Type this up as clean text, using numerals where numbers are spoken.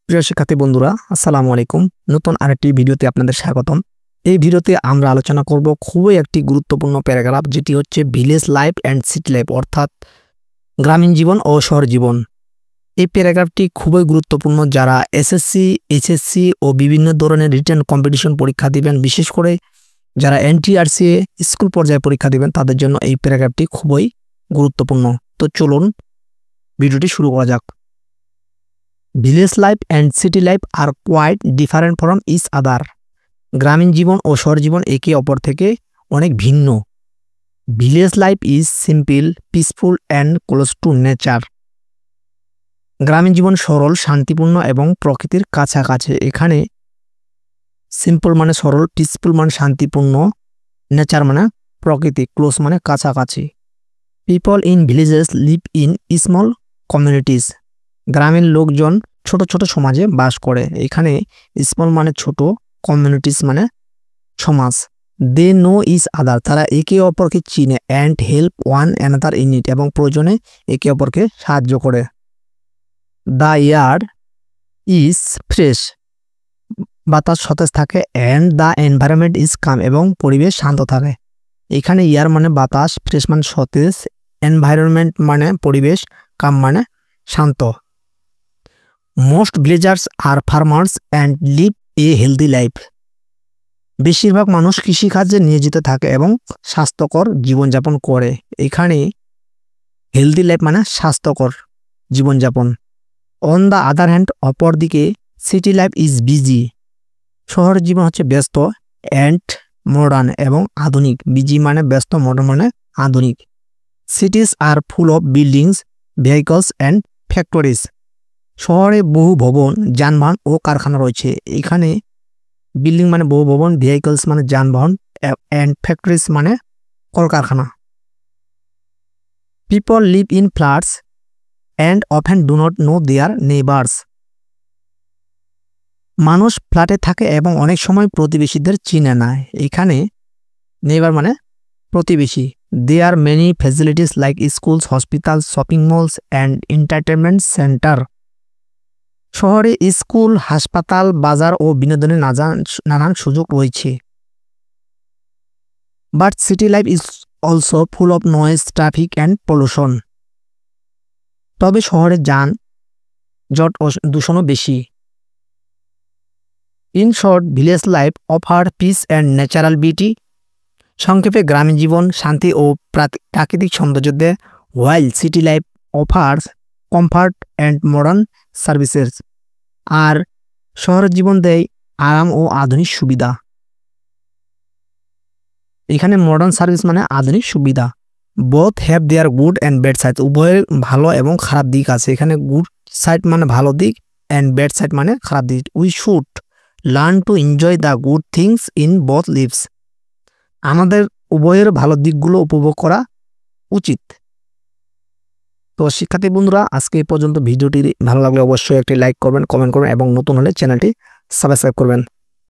প্রিয় শিক্ষার্থী বন্ধুরা, আসসালামু আলাইকুম। নতুন আরেকটি ভিডিওতে আপনাদের স্বাগতম। এই ভিডিওতে আমরা আলোচনা করব খুবই একটি গুরুত্বপূর্ণ প্যারাগ্রাফ, যেটি হচ্ছে village life and city life, অর্থাৎ গ্রামীণ জীবন ও শহর জীবন। এই প্যারাগ্রাফটি খুবই গুরুত্বপূর্ণ যারা এসএসসি, এইচএসসি ও বিভিন্ন ধরনের রিটেন কম্পিটিশন পরীক্ষা দিবেন, বিশেষ করে যারা এনটিআরসি স্কুল পর্যায়ে পরীক্ষা দিবেন তাদের জন্য এই প্যারাগ্রাফটি খুবই গুরুত্বপূর্ণ। তো চলুন ভিডিওটি শুরু করা যাক। Village life and city life are quite different from each other. গ্রামীণ জীবন ও শহর জীবন একে অপর থেকে অনেক ভিন্ন। Village life is simple, peaceful and close two nature. গ্রামীণ জীবন সরল, শান্তিপূর্ণ এবং প্রকৃতির কাছাকাছি। এখানে সিম্পল মানে সরল, পিসফুল মানে শান্তিপূর্ণ, নেচার মানে প্রকৃতি, ক্লোজ মানে কাছাকাছি। People in villages live in small communities. গ্রামের লোকজন ছোট ছোট সমাজে বাস করে। এখানে স্মল মানে ছোট, কমিউনিটিস মানে সমাজ। দে নো ইজ আদার, তারা একে অপরকে চিনে। And help one another in it, এবং প্রয়োজনে একে অপরকে সাহায্য করে। দ্য এয়ার ইজ ফ্রেশ, বাতাস সতেজ থাকে। অ্যান্ড দ্য এনভায়রনমেন্ট ইজ কাম, এবং পরিবেশ শান্ত থাকে। এখানে এয়ার মানে বাতাস, ফ্রেশ মানে সতেজ, এনভায়রনমেন্ট মানে পরিবেশ, কাম মানে শান্ত। Most villagers are farmers and live a healthy life. বেশিরভাগ মানুষ কৃষিকাজে নিয়োজিত থাকে এবং স্বাস্থ্যকর জীবনযাপন করে। এখানে হেলদি লাইফ মানে স্বাস্থ্যকর জীবনযাপন। অন দ্য আদার হ্যান্ড, অপরদিকে সিটি লাইফ ইজ বিজি। শহরের জীবন হচ্ছে ব্যস্ত, অ্যান্ড মডার্ন এবং আধুনিক। বিজি মানে ব্যস্ত, মডার্ন মানে আধুনিক। Cities are full of buildings, vehicles and factories. শহরে বহু ভবন, যানবাহন ও কারখানা রয়েছে। এখানে বিল্ডিং মানে বহু ভবন, ভেহিকলস মানে যানবাহন, অ্যান্ড ফ্যাক্টরিজ মানে কলকারখানা। People live in flats and often do not know their neighbours. মানুষ ফ্ল্যাটে থাকে এবং অনেক সময় প্রতিবেশীদের চিনে না। এখানে নেইবার মানে প্রতিবেশী। There many facilities like schools, hospital, shopping malls and entertainment centre. শহরে স্কুল, হাসপাতাল, বাজার ও বিনোদনের নানান সুযোগ রয়েছে। But city life is also full of noise, traffic and pollution. তবে শহরে যানজট ও দূষণও বেশি। In short, village life offer peace and natural beauty. সংক্ষেপে গ্রামীণ জীবন শান্তি ও প্রাকৃতিক সৌন্দর্য দেয়, while city life offers comfort and modern services. আর শহরের জীবন দেয় আরাম ও আধুনিক সুবিধা। এখানে মডার্ন সার্ভিস মানে আধুনিক সুবিধা। Both have their good and bad side, উভয়ের ভালো এবং খারাপ দিক আছে। এখানে গুড সাইড মানে ভালো দিক, অ্যান্ড ব্যাড সাইড মানে খারাপ দিক। We should learn to enjoy the good things in both lives. আমাদের উভয়ের ভালো দিকগুলো উপভোগ করা উচিত। তো শিক্ষার্থী বন্ধুরা, আজকে এই পর্যন্ত। ভিডিওটি ভালো লাগলে অবশ্যই একটি লাইক করবেন, কমেন্ট করবেন এবং নতুন হলে চ্যানেলটি সাবস্ক্রাইব করবেন।